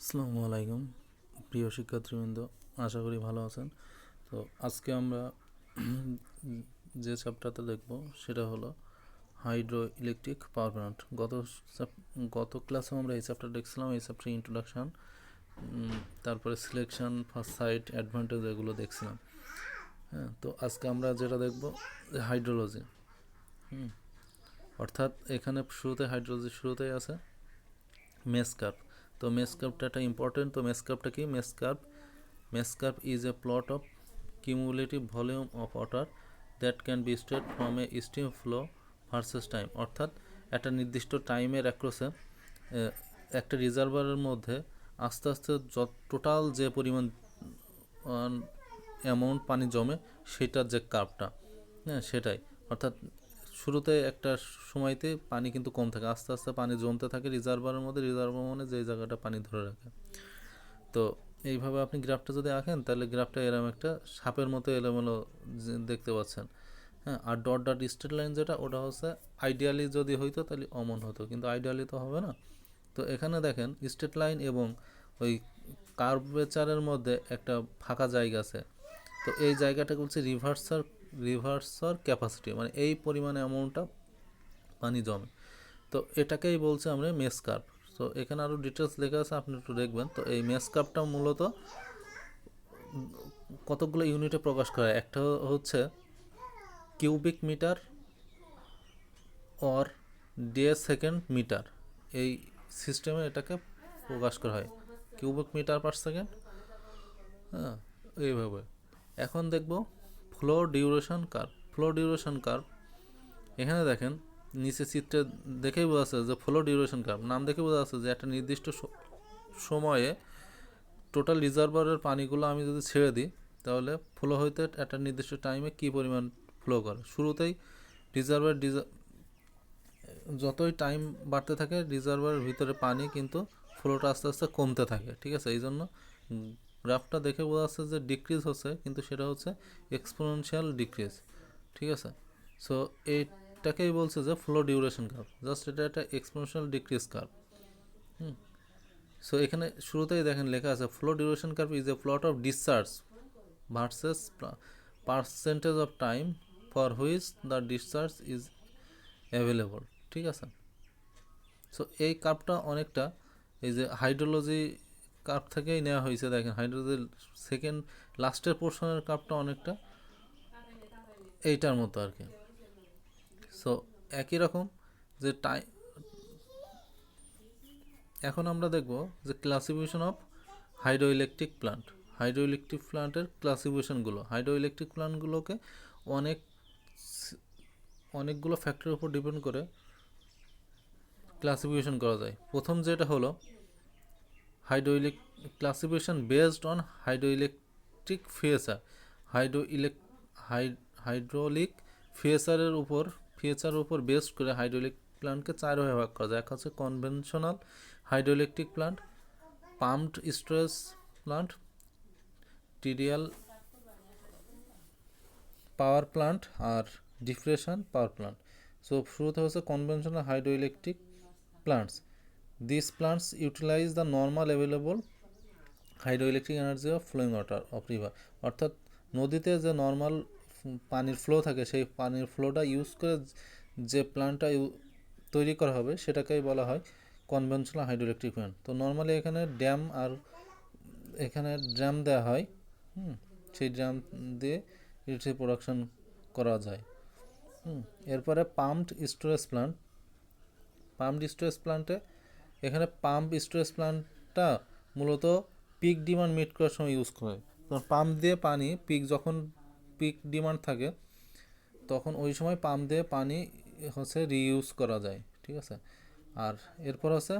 আসসালামু আলাইকুম প্রিয় শিক্ষার্থীবৃন্দ, আশা করি ভালো আছেন। তো আজকে আমরা যে চ্যাপ্টারটা দেখব সেটা হলো হাইড্রো ইলেকট্রিক পাওয়ার প্ল্যান্ট। গত ক্লাসে আমরা এই চ্যাপ্টার দেখছিলাম, এই চ্যাপ্টার ইন্ট্রোডাকশান, তারপরে সিলেকশন, ফার্স্ট সাইট, অ্যাডভান্টেজ, এগুলো দেখছিলাম। হ্যাঁ, তো আজকে আমরা যেটা দেখব হাইড্রোলজি। অর্থাৎ এখানে হাইড্রোলজি শুরুতেই আছে মেস কার্ভ। তো মেস কার্ভটা একটা ইম্পর্টেন্ট। তো মেস কার্ভটা কি? Mass curve is a plot of cumulative volume of water that can be state from a stream flow versus time. অর্থাৎ একটা নির্দিষ্ট টাইমের অ্যাক্রসে একটা রিজার্ভারের মধ্যে আস্তে আস্তে টোটাল যে পরিমাণ অ্যামাউন্ট পানি জমে সেটার যে কার্ভটা, হ্যাঁ সেটাই। অর্থাৎ শুরুতে একটা সময়তে পানি কিন্তু কম থাকে, আস্তে আস্তে পানি জমতে থাকে রিজার্ভারের মধ্যে। রিজার্ভার মানে যে জায়গাটা পানি ধরে রাখে। তো এইভাবে আপনি গ্রাফটা যদি আঁকেন তাহলে গ্রাফটা এরকম একটা সাপের মতো এলোমেলো দেখতে পাচ্ছেন। হ্যাঁ, আর ডট ডট স্ট্রেট লাইন যেটা, ওটা হচ্ছে আইডিয়ালি যদি হইতো তাহলে অমন হতো, কিন্তু আইডিয়ালি তো হবে না। তো এখানে দেখেন স্ট্রেট লাইন এবং ওই কার্ভেচারের মধ্যে একটা ফাঁকা জায়গা আছে। তো এই জায়গাটা বলছে রিভার্সার ক্যাপাসিটি, মানে এই পরিমাণে অ্যামাউন্টটা পানি জমে। তো এটাকেই বলছে আমরা মেস কার্ভ। তো এখানে আরও ডিটেলস লেখা আছে, আপনি একটু দেখবেন। তো এই মেস কার্ভটা মূলত কতগুলো ইউনিটে প্রকাশ করা হয়। একটা হচ্ছে cubic metre or day second metre, এই সিস্টেমে এটাকে প্রকাশ করা হয়, কিউবিক মিটার পার সেকেন্ড। হ্যাঁ, এইভাবে। এখন দেখব ফ্লো ডিউরেশন কার্ভ। এখানে দেখেন নিচে চিত্রে দেখেই বোঝা যাচ্ছে যে ফ্লো ডিউরেশন কার্ভ, নাম দেখে বোঝা যাচ্ছে যে একটা নির্দিষ্ট সময়ে টোটাল রিজার্ভারের পানিগুলো আমি যদি ছেড়ে দিই তাহলে ফ্লো হইতে একটা নির্দিষ্ট টাইমে কী পরিমাণ ফ্লো করে। শুরুতেই রিজার্ভার যতই টাইম বাড়তে থাকে রিজার্ভারের ভিতরে পানি কিন্তু ফ্লোটা আস্তে আস্তে কমতে থাকে, ঠিক আছে। এই জন্য গ্রাফটা দেখে বোঝা যাচ্ছে যে ডিক্রিজ হচ্ছে, কিন্তু সেটা হচ্ছে এক্সপোনেনশিয়াল ডিক্রিজ, ঠিক আছে। সো এইটাকেই বলছে যে ফ্লো ডিউরেশন কার্ভ, জাস্ট এটা একটা এক্সপোনেনশিয়াল ডিক্রিজ কার্ভ। সো এখানে শুরুতেই দেখেন লেখা আছে flow duration curve is a plot of discharge versus percentage of time for which the discharge is available, ঠিক আছে। সো এই কার্ভটা অনেকটা এই যে হাইড্রোলজি কার্ভ থেকেই নেওয়া হয়েছে। দেখেন হাইড্রোলজি সেকেন্ড লাস্টের পোর্শনের কার্ভটা অনেকটা এইটার মতো আর কি। সো একই রকম যে এখন আমরা দেখব যে ক্লাসিফিকেশন অফ হাইড্রো ইলেকট্রিক প্ল্যান্টের ক্লাসিফিকেশনগুলো। হাইড্রো ইলেকট্রিক প্ল্যান্টগুলোকে অনেকগুলো ফ্যাক্টরের উপর ডিপেন্ড করে ক্লাসিফিকেশন করা যায়। প্রথম যেটা হলো classification based on hydro electric feature. Hydraulic ফিচারের উপর বেসড করে হাইড্রোলিক প্ল্যান্টকে চার ভাগে ভাগ করা যায়। এক হচ্ছে conventional hydroelectric plant, pumped storage plant, tidal power plant আর ডিপ্রেশন পাওয়ার প্ল্যান্ট। সো শুরুতে হচ্ছে conventional hydroelectric plants. This plants utilize the normal available hydroelectric energy of flowing water of river. অর্থাৎ নদীতে যে নর্মাল পানির ফ্লো থাকে সেই পানির ফ্লোটা ইউজ করে যে প্ল্যান্টটা তৈরি করা হবে সেটাকেই বলা হয় কনভেনশনাল হাইড্রোইলেকট্রিক প্ল্যান্ট। তো নর্মালি এখানে ড্রাম দেওয়া হয়, সেই ড্রাম দিয়ে ইলেকট্রিক প্রোডাকশন করা যায়। এরপরে পাম্পড স্টোরেজ প্ল্যান্টে এখানে পাম্প স্টোরেজ প্ল্যান্টটা মূলত পিক ডিমান্ড মিট করার সময় ইউজ করে। পাম্প দিয়ে পানি যখন পিক ডিমান্ড থাকে তখন ওই সময় পাম্প দিয়ে পানি হচ্ছে রিইউজ করা যায়, ঠিক আছে। আর এরপর হচ্ছে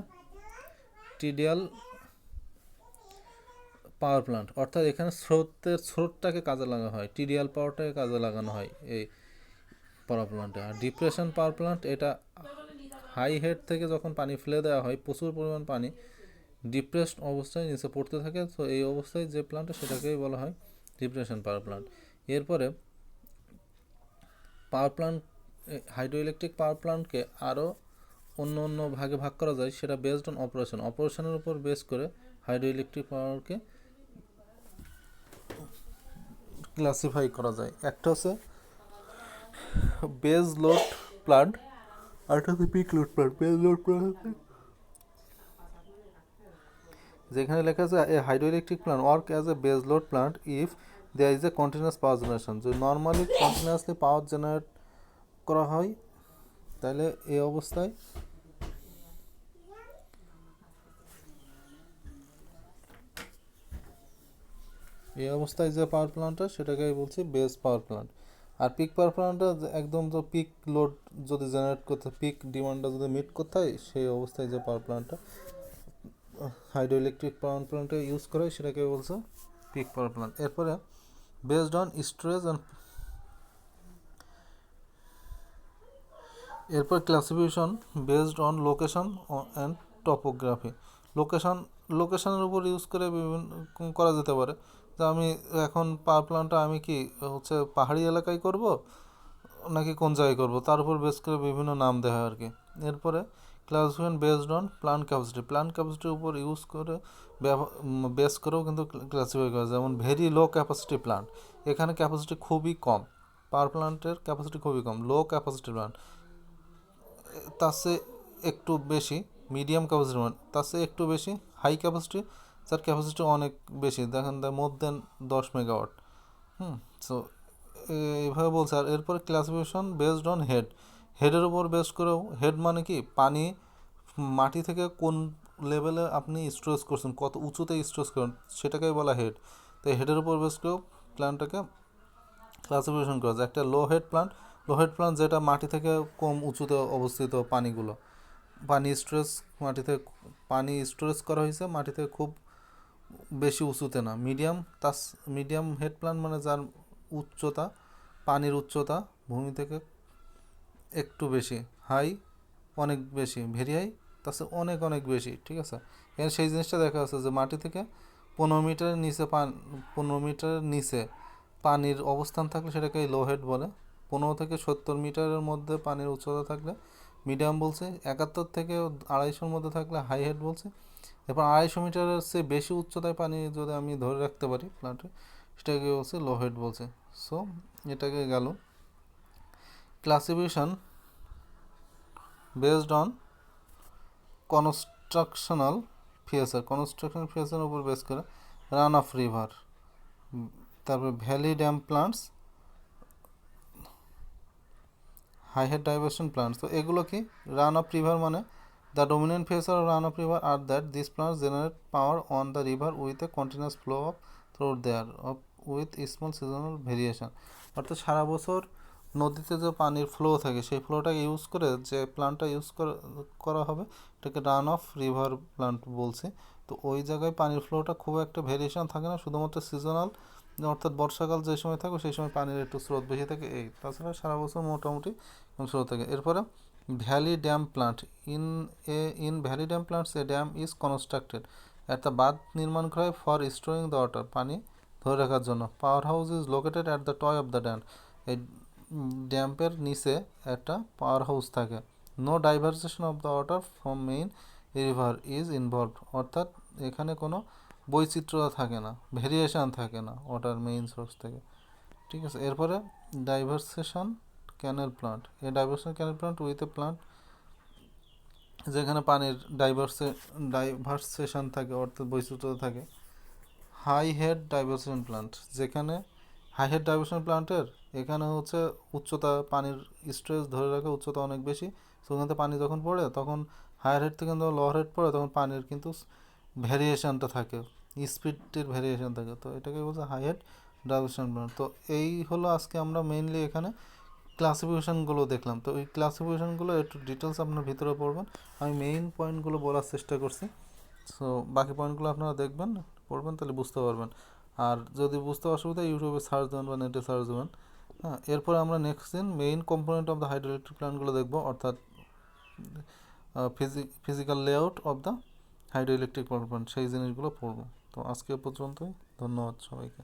টিডিএল পাওয়ার প্ল্যান্ট, অর্থাৎ এখানে স্রোতটাকে কাজে লাগানো হয়, টিডিএল পাওয়ারটাকে কাজে লাগানো হয় এই পাওয়ার প্ল্যান্টে। আর ডিপ্রেশন পাওয়ার প্ল্যান্ট, এটা হাই হেড থেকে যখন পানি ফেলে দেওয়া হয় প্রচুর পরিমাণ পানি ডিপ্রেসড অবস্থায় নিচে পড়তে থাকে, তো এই অবস্থায় যে প্ল্যান্টটা সেটাকেই বলা হয় ডিপ্রেশন পাওয়ার প্ল্যান্ট। এরপরে হাইড্রো ইলেকট্রিক পাওয়ার প্ল্যান্টকে আরও অন্য ভাগে ভাগ করা যায়, সেটা বেসড অন অপারেশনের উপর বেস করে হাইড্রো ইলেকট্রিক পাওয়ারকে ক্লাসিফাই করা যায়। একটা হচ্ছে বেজ লোড প্লান্ট, আরেকটা হচ্ছে peak load plant. Base load plant যেখানে লেখা আছে a hydro electric plant work as a base load plant if there is a continuous power generation. যদি নর্মালি কন্টিনিউয়াসলি পাওয়ার জেনারেট করা হয় তাহলে এই অবস্থায় যে পাওয়ার প্ল্যান্টটা সেটাকে বলছি বেস পাওয়ার প্ল্যান্ট। আর পিক পাওয়ার প্ল্যান্টটা একদম তো পিক লোড যদি জেনারেট করতে, পিক ডিমান্ডটা যদি মিট করতে হয়, সেই অবস্থায় যে পাওয়ার প্ল্যান্টটা হাইড্রো ইলেকট্রিক পাওয়ার প্ল্যান্টে ইউজ করে সেটাকে বলছে পিক পাওয়ার প্ল্যান্ট। এরপরে বেসড অন স্টোরেজ অ্যান্ড এরপর classification based on location and topography. লোকেশনের উপর ইউজ করে বিভিন্ন করা যেতে পারে। তো আমি এখন পাওয়ার প্ল্যান্টটা আমি কি হচ্ছে পাহাড়ি এলাকায় করব নাকি কোন জায়গায় করব, তার উপর বেস করে বিভিন্ন নাম দেওয়া হয় আর কি। এরপরে ক্লাসিফিকেশন বেসড অন প্ল্যান্ট ক্যাপাসিটির উপর ইউজ করে বেস করেও কিন্তু ক্লাসিফাই করা, যেমন ভেরি লো ক্যাপাসিটি প্ল্যান্ট, এখানে ক্যাপাসিটি খুবই কম, পাওয়ার প্ল্যান্টের ক্যাপাসিটি খুবই কম। লো ক্যাপাসিটি প্ল্যান্ট তার চেয়ে একটু বেশি, মিডিয়াম ক্যাপাসিটি প্ল্যান্ট তার চেয়ে একটু বেশি, হাই ক্যাপাসিটি যার ক্যাপাসিটি অনেক বেশি, দেখেন মোর দেন 10 মেগাওয়াট। সো এইভাবে বলছে। আর এরপরে ক্লাসিফিকেশন বেসড অন হেডের উপর বেস করেও, হেড মানে কি পানি মাটি থেকে কোন লেভেলে আপনি স্টোরেজ করছেন, কত উঁচুতে স্টোরেজ করেন, সেটাকেই বলা হেড। তো হেডের উপর বেস করেও প্ল্যান্টটাকে ক্লাসিফিকেশন করা যায়। একটা লো হেড প্ল্যান্ট যেটা মাটি থেকে কম উঁচুতে অবস্থিত, পানি স্টোরেজ করা হয়েছে মাটি থেকে খুব বেশি উঁচুতে না। মিডিয়াম হেড প্ল্যান্ট মানে যার উচ্চতা, পানির উচ্চতা ভূমি থেকে একটু বেশি, হাই অনেক বেশি, ভেরি হাই তার চেয়ে অনেক অনেক বেশি, ঠিক আছে। এখানে সেই জিনিসটা দেখা যাচ্ছে যে মাটি থেকে 15 মিটারের নিচে পানির অবস্থান থাকলে সেটাকে লো হেড বলে। 15 থেকে 70 মিটারের মধ্যে পানির উচ্চতা থাকলে মিডিয়াম বলছে। 71 থেকে 250-র মধ্যে থাকলে হাই হেড বলছে। এরপর 250 মিটারের চেয়ে বেশি উচ্চতায় পানি যদি আমি ধরে রাখতে পারি প্ল্যান্টে, সেটাকে বলছে লো হেড বলছে। সো এটাকে গেল ক্লাসিফিকেশন বেসড অন কনস্ট্রাকশনাল ফিচারের উপর বেস করে রান অফ রিভার, তারপর valley dam plants, high head diversion plants. তো এগুলো কি? রান অফ রিভার মানে the dominant feature of run of river are that this plants generate power on the river with a continuous flow of through there of with small seasonal variation. অর্থাৎ সারা বছর নদীতে যে পানির flow থাকে সেই ফ্লোটাকে use করে যে প্ল্যান্টটা করা হবে এটাকে রান অফ রিভার প্ল্যান্ট বলছে। তো ওই জায়গায় পানির ফ্লোটা খুব একটা ভেরিয়েশন থাকে না, শুধুমাত্র সিজনাল, অর্থাৎ বর্ষাকাল যে সময় থাকবে সেই সময় পানির একটু স্রোত বেশি থাকে, এই তাছাড়া সারা বছর মোটামুটি স্রোত থাকে। এরপরে valley dam plant in valley dam plants a dam is constructed, একটা বাঁধ নির্মাণ করা হয় ফর স্টোরিং দ্য ওয়াটার, পানি ধরে রাখার জন্য। Power house is located at the top of the dam, এই ড্যাম্পের নিচে একটা পাওয়ার হাউস থাকে। No diversion of the water from main river is involved, অর্থাৎ এখানে কোনো বৈচিত্র্যতা থাকে না, ভেরিয়েশন থাকে না ওয়াটার মেইন সোর্স থেকে, ঠিক আছে। এরপরে ডাইভারসেশন ক্যানেল প্ল্যান্ট, এই ডাইভারসেশন ক্যানেল প্ল্যান্ট উইথ এ প্ল্যান্ট যেখানে পানির ডাইভারসেশন থাকে, অর্থাৎ বৈচিত্র্যতা থাকে। হাই হেড ডাইভারসেশন প্ল্যান্ট, যেখানে হাই হেড ডাইভারসেশন প্ল্যান্টের এখানে হচ্ছে উচ্চতা, পানির স্টোরেজ ধরে রাখে উচ্চতা অনেক বেশি, সেখান থেকে পানি যখন পড়ে তখন হায়ার হেড থেকে যখন লোয়ার হেড পড়ে তখন পানির কিন্তু ভ্যারিয়েশনটা থাকে, স্পিডের ভ্যারিয়েশন থাকে। তো এটাকে বলছে হাই হেড ডাইভারসেশন প্ল্যান্ট। তো এই হলো আজকে আমরা মেইনলি এখানে ক্লাসিফিকেশানগুলো দেখলাম। তো এই ক্লাসিফিকেশানগুলো একটু ডিটেলস আপনার ভিতরে পড়বেন, আমি মেইন পয়েন্টগুলো বলার চেষ্টা করছি। সো বাকি পয়েন্টগুলো আপনারা দেখবেন, পড়বেন, তাহলে বুঝতে পারবেন। আর যদি বুঝতে অসুবিধা ইউটিউবে সার্চ দেবেন বা নেটে সার্চ দেবেন। হ্যাঁ, এরপরে আমরা নেক্সট দিন main component of the hydro electric প্ল্যান্টগুলো দেখবো, অর্থাৎ physical layout of the hydro electric power plant, সেই জিনিসগুলো পড়বো। তো আজকে পর্যন্তই, ধন্যবাদ সবাইকে।